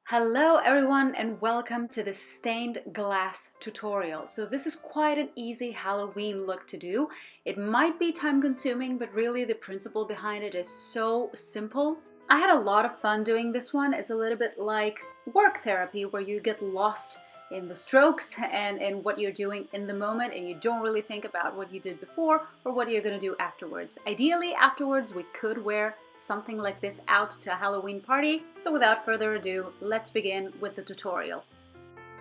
Hello everyone and welcome to the stained glass tutorial. So this is quite an easy Halloween look to do. It might be time consuming, but really the principle behind it is so simple. I had a lot of fun doing this one. It's a little bit like work therapy where you get lost in the strokes and in what you're doing in the moment and you don't really think about what you did before or what you're going to do afterwards. Ideally afterwards we could wear something like this out to a Halloween party. So without further ado, let's begin with the tutorial.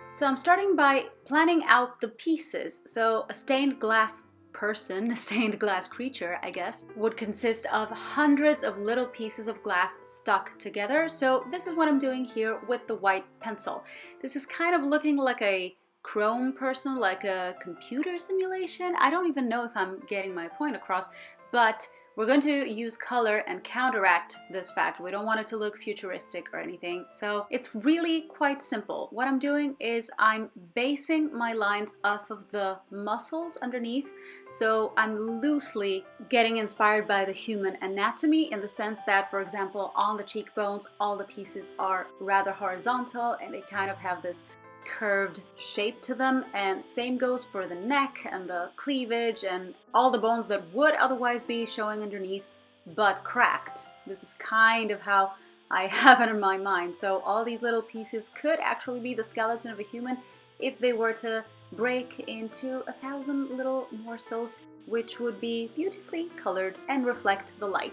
So I'm starting by planning out the pieces. So a stained glass person, a stained glass creature, I guess, would consist of hundreds of little pieces of glass stuck together. So this is what I'm doing here with the white pencil. This is kind of looking like a chrome person, like a computer simulation. I don't even know if I'm getting my point across, but we're going to use color and counteract this fact. We don't want it to look futuristic or anything. So it's really quite simple. What I'm doing is I'm basing my lines off of the muscles underneath. So I'm loosely getting inspired by the human anatomy in the sense that, for example, on the cheekbones, all the pieces are rather horizontal and they kind of have this curved shape to them, and same goes for the neck and the cleavage and all the bones that would otherwise be showing underneath but cracked. This is kind of how I have it in my mind. So all these little pieces could actually be the skeleton of a human if they were to break into 1,000 little morsels, which would be beautifully colored and reflect the light.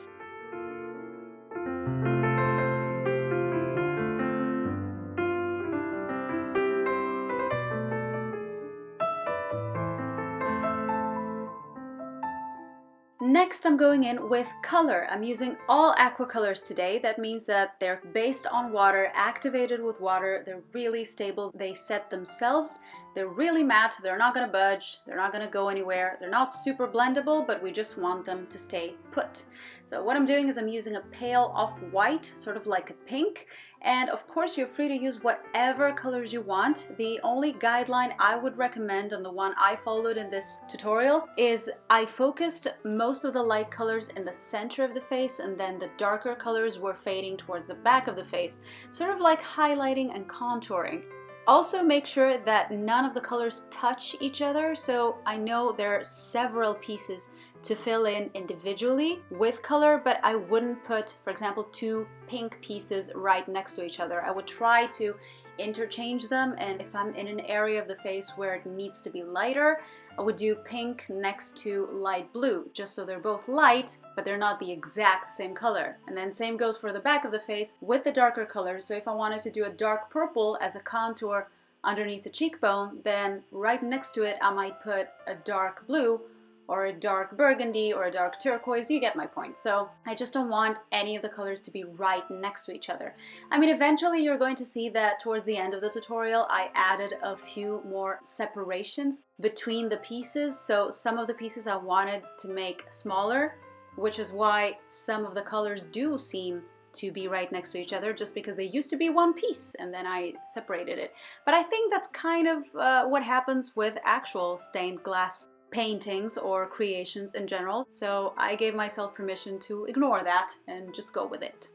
Next, I'm going in with color. I'm using all aqua colors today. That means that they're based on water, activated with water. They're really stable. They set themselves. They're really matte. They're not going to budge. They're not going to go anywhere. They're not super blendable, but we just want them to stay put. So what I'm doing is I'm using a pale off-white, sort of like a pink. And of course, you're free to use whatever colors you want. The only guideline I would recommend, and the one I followed in this tutorial, is I focused most of the light colors in the center of the face, and then the darker colors were fading towards the back of the face, sort of like highlighting and contouring. Also make sure that none of the colors touch each other. So I know there are several pieces to fill in individually with color, but I wouldn't put, for example, two pink pieces right next to each other. I would try to interchange them, and if I'm in an area of the face where it needs to be lighter, I would do pink next to light blue, just so they're both light, but they're not the exact same color. And then same goes for the back of the face with the darker colors. So if I wanted to do a dark purple as a contour underneath the cheekbone, then right next to it I might put a dark blue or a dark burgundy or a dark turquoise. You get my point. So I just don't want any of the colors to be right next to each other. I mean, eventually you're going to see that towards the end of the tutorial I added a few more separations between the pieces. So some of the pieces I wanted to make smaller, which is why some of the colors do seem to be right next to each other, just because they used to be one piece and then I separated it. But I think that's kind of what happens with actual stained glass paintings or creations in general, so I gave myself permission to ignore that and just go with it.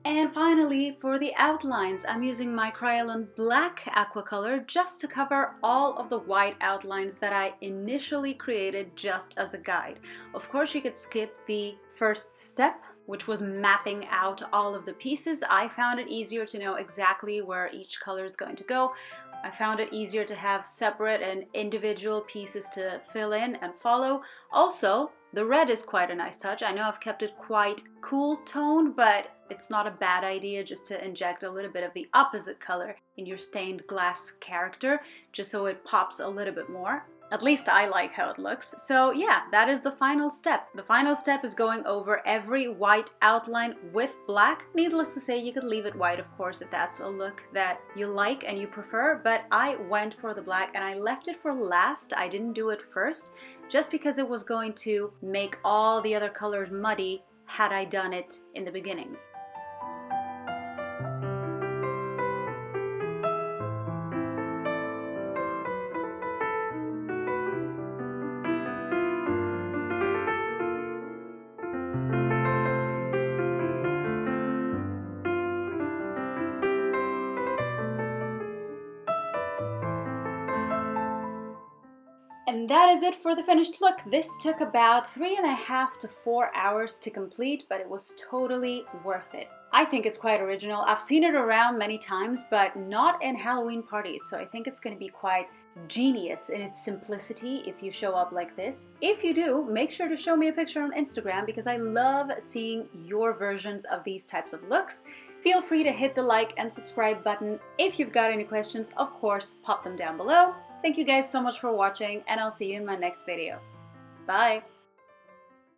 And finally, for the outlines, I'm using my Kryolan Black Aquacolor just to cover all of the white outlines that I initially created just as a guide. Of course, you could skip the first step, which was mapping out all of the pieces. I found it easier to know exactly where each color is going to go. I found it easier to have separate and individual pieces to fill in and follow. Also, the red is quite a nice touch. I know I've kept it quite cool toned, but it's not a bad idea just to inject a little bit of the opposite color in your stained glass character, just so it pops a little bit more. At least I like how it looks. So yeah, that is the final step. The final step is going over every white outline with black. Needless to say, you could leave it white, of course, if that's a look that you like and you prefer, but I went for the black and I left it for last. I didn't do it first, just because it was going to make all the other colors muddy had I done it in the beginning. And that is it for the finished look. This took about 3.5 to 4 hours to complete, but it was totally worth it. I think it's quite original. I've seen it around many times, but not in Halloween parties, so I think it's going to be quite genius in its simplicity if you show up like this. If you do, make sure to show me a picture on Instagram because I love seeing your versions of these types of looks. Feel free to hit the like and subscribe button. If you've got any questions, of course, pop them down below. Thank you guys so much for watching, and I'll see you in my next video. Bye!